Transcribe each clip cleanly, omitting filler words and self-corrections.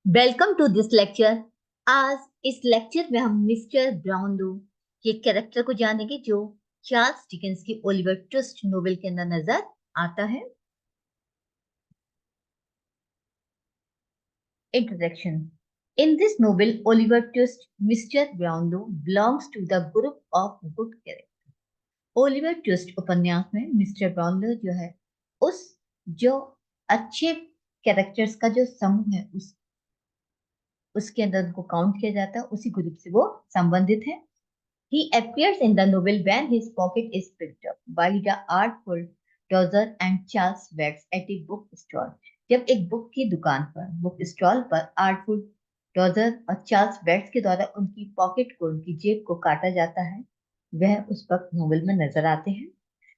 Welcome to this lecture. आज इस lecture में हम मिस्टर ब्राउनलो के कैरेक्टर को जानेंगे जो चार्ल्स डिकेंस की ओलिवर ट्विस्ट नोवेल के अंदर नजर आता है। Introduction. In this novel Oliver Twist mister Brownlow belongs to the group of good character. Oliver Twist उपन्यास में मिस्टर ब्राउनलो जो है उस जो अच्छे कैरेक्टर्स का जो समूह है उसके अंदर उनको काउंट किया जाता है, उसी ग्रुप से वो संबंधित है। He appears in the novel when his pocket is picked up by the artful Dozer and Charles Wax at a book stall. जब एक बुक की दुकान पर, बुक स्टॉल पर आर्टफुल डॉजर और चार्ल्स वेट्स के द्वारा उनकी पॉकेट को, उनकी जेब को काटा जाता है, वह उस वक्त नोवेल में नजर आते हैं।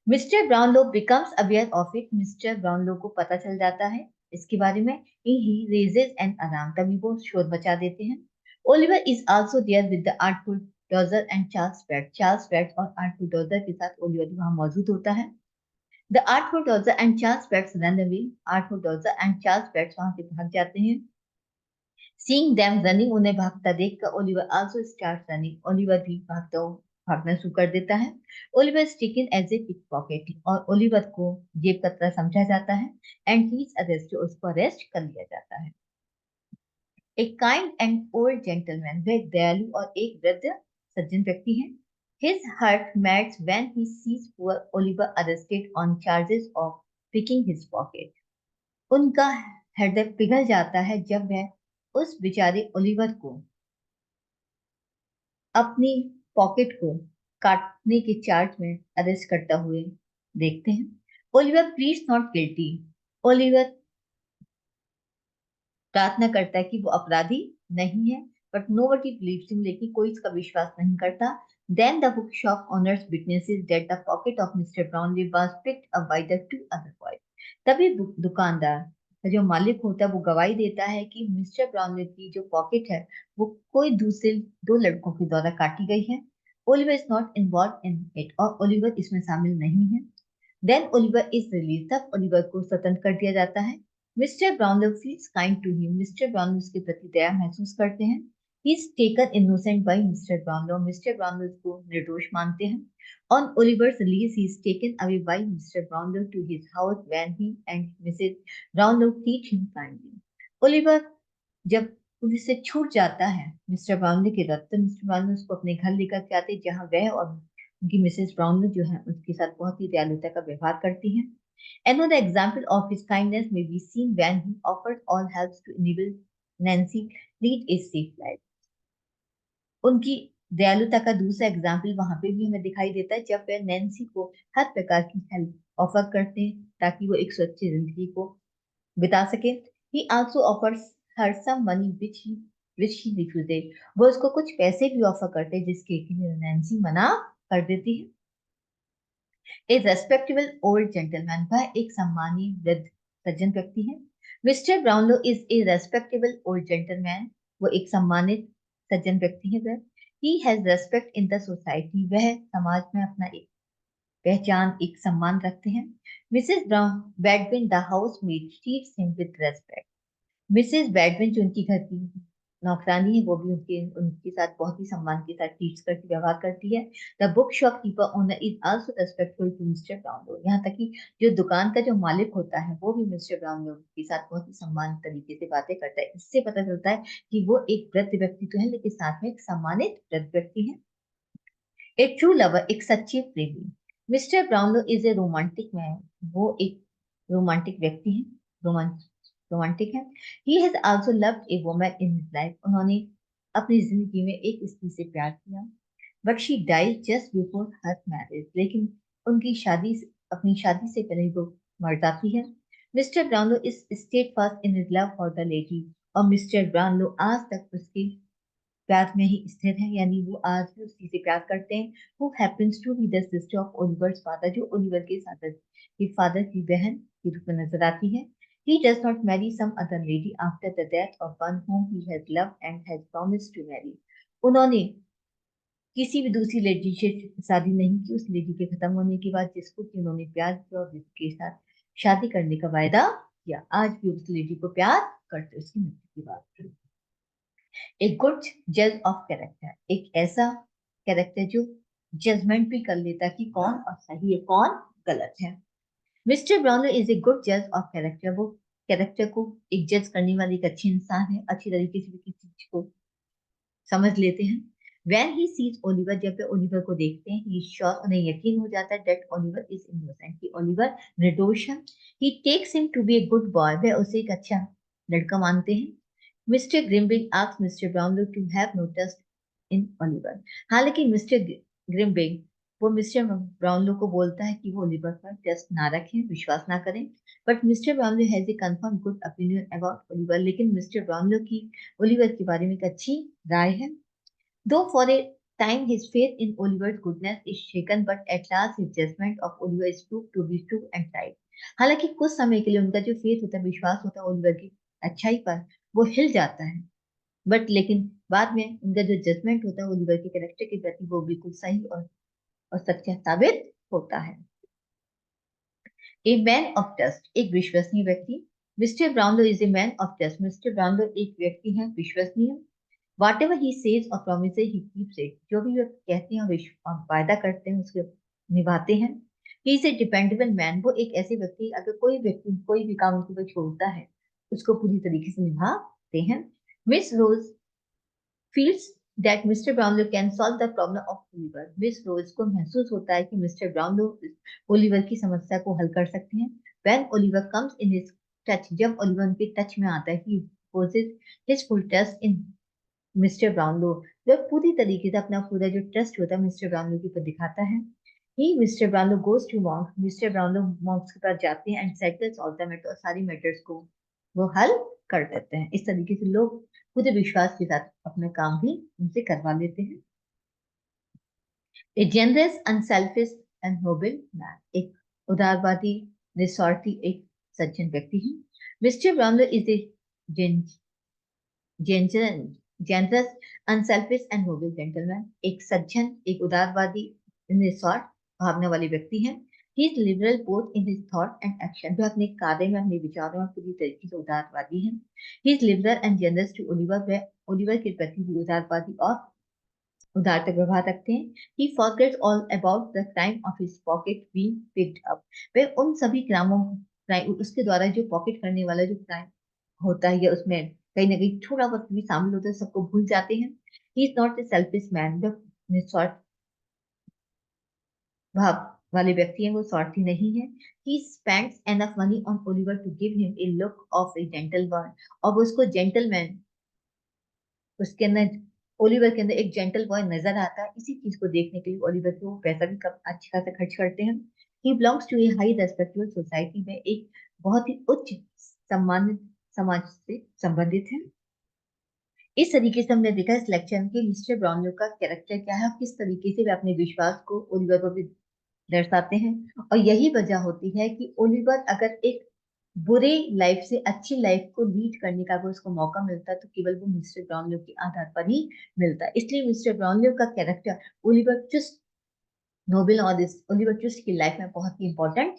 Mister Brownlow becomes aware of it. Mister Brownlow को पता चल जाता है इसके बारे में। ही रेजेस एन अलार्म, तभी वो शोर मचा देते हैं। Oliver is also there with the artful dodger and Charles Wait. Charles Wait और आर्टफुल डॉजर के साथ ओलिवर वहां मौजूद होता है। The artful dodger and Charles Waits run away. Artful dodger and Charles Waits वहां से भाग जाते हैं। सीइंग देम रनिंग, उन्हें भागता देखकर Oliver also start running. Oliver भी भागना शुरू कर देता है। Oliver is taken as a pickpocket, और ओलिवर को जेब कतरा समझा जाता है। एंड ही इज अरेस्ट, उसको अरेस्ट कर लिया जाता है। एक काइंड एंड ओल्ड जेंटलमैन, वह एक दयालु और एक वृद्ध सज्जन व्यक्ति है। His heart melts when he sees poor Oliver arrested on charges of picking his pocket. उनका हृदय पिघल जाता है जब वह उस बेचारे ओलिवर को अपनी पॉकेट को काटने के चार्ज में अरेस्ट करता हुए देखते हैं। Oliver please not guilty. Oliver प्रार्थना करता है कि वो अपराधी नहीं है, बट नोबडी बिलीव्स हिम, लेकिन कोई इसका विश्वास नहीं करता। Then the book shop owners witnesses that the pocket of mister Brownlie was picked up by the two other boys. तभी दुकानदार का जो मालिक होता है वो गवाही देता है कि मिस्टर ब्राउनली की जो पॉकेट है वो कोई दूसरे दो लड़कों के द्वारा काटी गई है। Oliver is not involve in it, और ओलिवर इसमें शामिल नहीं है। देन ओलिवर इज रिलीज, तब ओलिवर को स्वतंत्र कर दिया जाता है। Mister Brownlow feels kind to him. Mister Brownlow उसके प्रति दया महसूस करते हैं। He is taken innocent by mister Brownlow. Mister Brownlow को निर्दोष मानते हैं। On Oliver's release he is taken away by mister Brownlow to his house when he and Mrs Brownlow teach him kindly. Oliver जब police से छूट जाता है mister Brownlow के रथ, तो मिस्टर ब्राउनलो उसको अपने घर लेकर के आते हैं, जहां वह और उनकी मिसेस ब्राउनलो जो है उसके साथ बहुत ही दयालुता का व्यवहार करती हैं। Another example of his kindness may be seen when he offered all help to enable Nancy lead a safe life. उनकी दयालुता का दूसरा एग्जाम्पल वहां पे भी हमें दिखाई देता है जब वे नैन्सी को हर प्रकार की हेल्प ऑफर करते हैं ताकि वो एक सुरक्षित जिंदगी को बिता सके। He also offers her some money which she refuses. वो उसको कुछ पैसे भी ऑफर करते हैं जिसके लिए नैन्सी मना कर देती है। ए रेस्पेक्टेबल ओल्ड जेंटलमैन, वह एक सम्मानीय वृद्ध सज्जन व्यक्ति है। Mister Brownlow is A respectable old gentleman, वो एक सम्मानित सज्जन व्यक्ति है। वह he has respect in the society, वह समाज में अपना एक पहचान, एक सम्मान रखते हैं। Mrs Brown Bedwin the house maid treats him with respect. Mrs Bedwin जो उनकी घर की नौकरानी है वो भी उनके उनके साथ बहुत ही सम्मान के साथ ट्रीट करके व्यवहार करती है। The book shop keeper owner is also respectful to mister Brownlow. यहाँ तक कि जो दुकान का जो मालिक होता है वो भी मिस्टर ब्राउनलो के साथ बहुत ही सम्मान तरीके से बातें करता है। इससे पता चलता है कि वो एक वृद्ध व्यक्ति तो है लेकिन साथ में एक सम्मानित वृद्ध व्यक्ति है। ए ट्रू लवर, एक सच्चे प्रेमी। Mister Brownlow is A romantic man, वो एक रोमांटिक व्यक्ति है, रोमांटिक है। He has also loved a woman in his life, उन्होंने अपनी जिंदगी में एक स्त्री से प्यार किया। But she died just before her marriage, लेकिन उनकी अपनी शादी से पहले वो मर जाती है। Mister Brownlow is steadfast in his love for the lady, और मिस्टर ब्राउनलो आज तक उसकी प्यार में ही स्थिर है, यानी वो आज भी उसी से प्यार करते हैं। Who happens to be the sister of Oliver's father, जो ओलिवर के फादर की बहन के रूप में नजर आती है। He does not marry some other lady after the death of one whom he has loved and has promised to marry. उन्होंने किसी भी दूसरी लेडी से शादी नहीं की, उस लेडी के खत्म होने के बाद जिसको कि उन्होंने प्यार किया और जिसके साथ शादी करने का वायदा किया। आज भी उस लेडी को प्यार करते हैं उसकी मृत्यु की बात। एक गुड जज ऑफ कैरेक्टर, एक ऐसा कैरेक्टर जो जजमेंट भी कर लेता है कि कौन और सही है कौन गलत है। Mister Brownlow is a good जज ऑफ कैरेक्टर, वो कैरेक्टर को एक जज करने वाली एक अच्छी इंसान है, अच्छी तरीके से भी किसी चीज को समझ लेते हैं। When he sees Oliver, जब वे ओलिवर को देखते हैं, he is sure, उन्हें यकीन हो जाता है that Oliver is innocent, कि ओलिवर निर्दोष है। He takes him to be a good boy, वे उसे एक अच्छा लड़का मानते हैं। Mr Grimwig asks Mr Brownlow to have no trust in Oliver, हालांकि मिस्टर ग्रिम्बिंग वो मिस्टर ब्राउनलो को बोलता है कि वो ओलिवर पर ट्रस्ट ना रखें, विश्वास ना करें। But mister Brownlow has a confirm good opinion about Oliver, लेकिन मिस्टर ब्राउनलो की ओलिवर के बारे में एक अच्छी राय है। Though for a time his faith in Oliver's goodness is shaken, but at last his judgment of Oliver is proved to be true and right. हालांकि कुछ समय के लिए उनका जो फेथ होता है, विश्वास होता है ओलिवर की अच्छाई पर, वो हिल जाता है, बट लेकिन बाद में उनका जो जजमेंट होता है ओलिवर के कैरेक्टर के प्रति, वो बिल्कुल सही और सच्चा साबित होता है। ए मैन ऑफ ट्रस्ट, एक विश्वसनीय व्यक्ति। Mister Brownlow is a man of trust, mister Brownlow एक व्यक्ति है विश्वसनीय। Whatever he says or promises, he keeps it. जो भी वे कहते हैं और वायदा करते हैं उसके निभाते हैं। He is a dependable man. वो एक ऐसे व्यक्ति, अगर कोई व्यक्ति कोई भी काम उनको छोड़ता है, उसको पूरी तरीके से निभाते हैं। Miss Rose feels that Mr. Brownlow can solve the problem of Oliver. Miss Rose को महसूस होता है कि मिस्टर ब्राउनलो ओलिवर की समस्या को हल कर सकते हैं। When Oliver comes in his touch, जब ओलिवर उनके टच में आता है, he poses his full trust in mister Brownlow, वह पूरी तरीके से अपना पूरा जो ट्रस्ट होता है मिस्टर ब्राउनलो के ऊपर दिखाता है। He Mr Brownlow goes to Monk, Mr Brownlow Monks के पास जाते हैं and settles all the matter, सारी मैटर्स को वो हल कर देते हैं। इस तरीके से लोग पूरे विश्वास के साथ अपना काम भी उनसे करवा लेते हैं। A generous unselfish and noble man, एक उदारवादी निस्वार्थी एक सज्जन व्यक्ति है। Mister Brownlow is a generous unselfish and noble gentleman, एक सज्जन एक उदारवादी निस्वार्थ भावना वाले व्यक्ति हैं। He is liberal both in his thought and action, वह अपने कार्य में अपने विचारों में पूरी तरीके से उदारवादी हैं। He is liberal and generous to Oliver, वह ओलिवर के प्रति भी उदारवादी और उदारता व्यवहार रखते हैं। He forgets all about the crime of his pocket being picked up, वह उन सभी क्राइमों उसके द्वारा जो पॉकेट करने वाला जो क्राइम होता है या उसमें कहीं ना कहीं थोड़ा बहुत भी शामिल होता है, सबको भूल जाते हैं। He is not a selfish man, the निस्वार्थ भाव वाले व्यक्ति हैं, वो स्वार्थी नहीं है। He spends enough money on Oliver to give him a look of a gentleman, और वो उसको जेंटलमैन, उसके अंदर ओलिवर के अंदर एक जेंटल बॉय नजर आता है। इसी चीज को देखने के लिए ओलिवर को पैसा भी अच्छा खासा खर्च करते हैं। He belongs to a high respectable society, में एक बहुत ही उच्च सम्मानित समाज से संबंधित है। इस तरीके से हमने देखा इस लेक्चर में कि मिस्टर ब्राउनलो का कैरेक्टर क्या है और किस तरीके से वे अपने विश्वास को ओलिवर पर भी दर्शाते हैं। और यही वजह होती है कि ओलिवर अगर एक बुरे लाइफ से अच्छी लाइफ को लीड करने का अगर उसको मौका मिलता है, तो केवल वो मिस्टर ब्राउनलो के आधार पर ही मिलता है। इसलिए मिस्टर ब्राउनलो का कैरेक्टर ओलिवर ट्विस्ट नोबेल और इस ओलिवर ट्विस्ट की लाइफ में बहुत ही इंपॉर्टेंट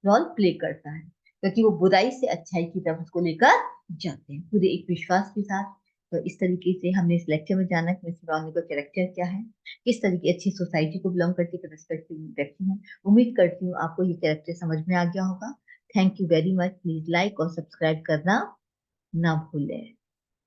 रोल प्ले करता है, क्योंकि वो बुराई से अच्छाई की तरफ उसको लेकर जाते हैं पूरे एक विश्वास के साथ। तो इस तरीके से हमने इस लेक्चर में जाना कि मिस्टर ब्राउनलो का कैरेक्टर क्या है, किस तरीके अच्छी सोसाइटी को बिलोंग करके रेस्पेक्टेबल व्यक्ति हैं। उम्मीद करती हूँ आपको ये कैरेक्टर समझ में आ गया होगा। Thank you very much. Please like और सब्सक्राइब करना ना भूलें।